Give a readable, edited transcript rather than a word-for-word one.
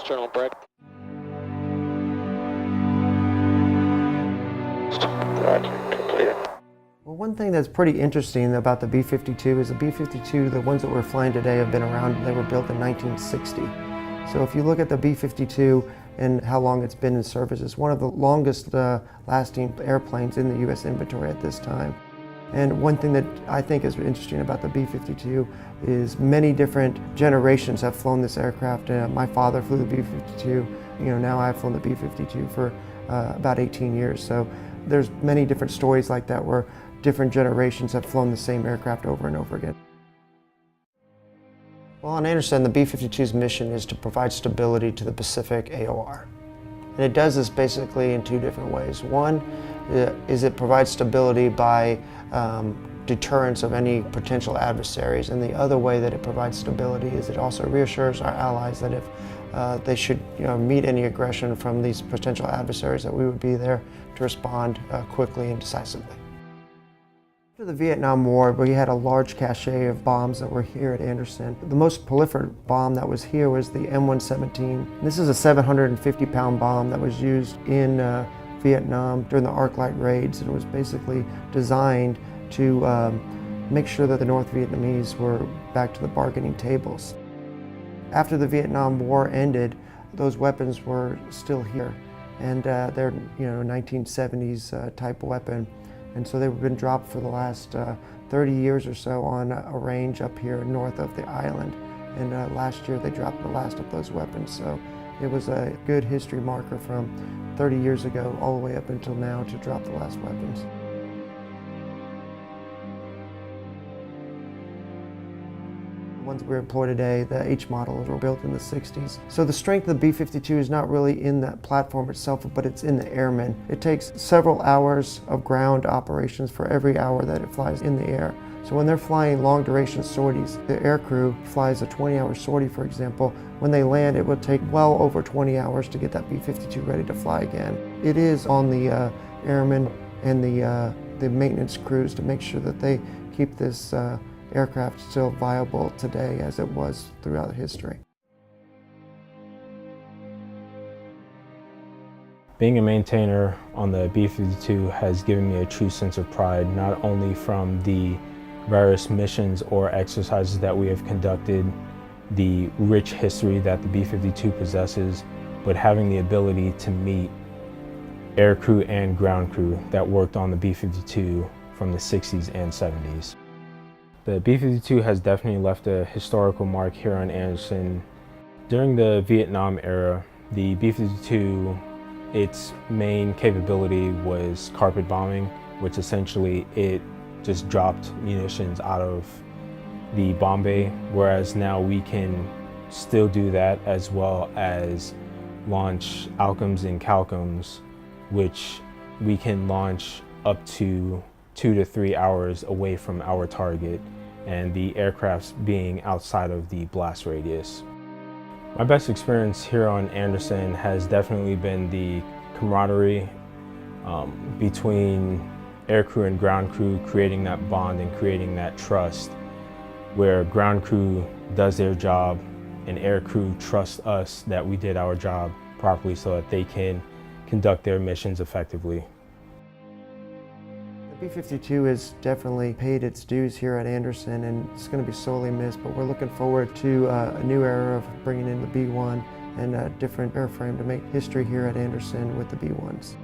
External break. Roger, completed. Well, one thing that's pretty interesting about the B-52 is the B-52, the ones that we're flying today have been around, they were built in 1960. So if you look at the B-52 and how long it's been in service, it's one of the longest lasting airplanes in the U.S. inventory at this time. And one thing that I think is interesting about the B-52 is many different generations have flown this aircraft. My father flew the B-52, now I've flown the B-52 for about 18 years. So there's many different stories like that where different generations have flown the same aircraft over and over again. Well, on Andersen, the B-52's mission is to provide stability to the Pacific AOR. And it does this basically in two different ways. One is it provides stability by deterrence of any potential adversaries, and the other way that it provides stability is it also reassures our allies that if they should meet any aggression from these potential adversaries, that we would be there to respond quickly and decisively. After the Vietnam War, we had a large cache of bombs that were here at Andersen. The most proliferate bomb that was here was the M117. This is a 750-pound bomb that was used in Vietnam during the Arc-Light raids. It was basically designed to make sure that the North Vietnamese were back to the bargaining tables. After the Vietnam War ended, those weapons were still here, and they're 1970s type weapon. And so they've been dropped for the last 30 years or so on a range up here north of the island. And last year they dropped the last of those weapons. So it was a good history marker from 30 years ago all the way up until now to drop the last weapons. The ones we employ today, the H models, were built in the 60s. So the strength of the B-52 is not really in the platform itself, but it's in the airmen. It takes several hours of ground operations for every hour that it flies in the air. So when they're flying long duration sorties, the aircrew flies a 20-hour sortie, for example. When they land, it would take well over 20 hours to get that B-52 ready to fly again. It is on the airmen and the maintenance crews to make sure that they keep this aircraft still viable today as it was throughout history. Being a maintainer on the B-52 has given me a true sense of pride, not only from the various missions or exercises that we have conducted, the rich history that the B-52 possesses, but having the ability to meet aircrew and ground crew that worked on the B-52 from the 60s and 70s. The B-52 has definitely left a historical mark here on Andersen. During the Vietnam era, the B-52, its main capability was carpet bombing, which essentially it just dropped munitions out of the bomb bay, whereas now we can still do that as well as launch Alcoms and Calcoms, which we can launch up to 2 to 3 hours away from our target, and the aircrafts being outside of the blast radius. My best experience here on Andersen has definitely been the camaraderie between aircrew and ground crew, creating that bond and creating that trust where ground crew does their job and aircrew trusts us that we did our job properly so that they can conduct their missions effectively. The B-52 has definitely paid its dues here at Andersen, and it's going to be sorely missed, but we're looking forward to a new era of bringing in the B-1 and a different airframe to make history here at Andersen with the B-1s.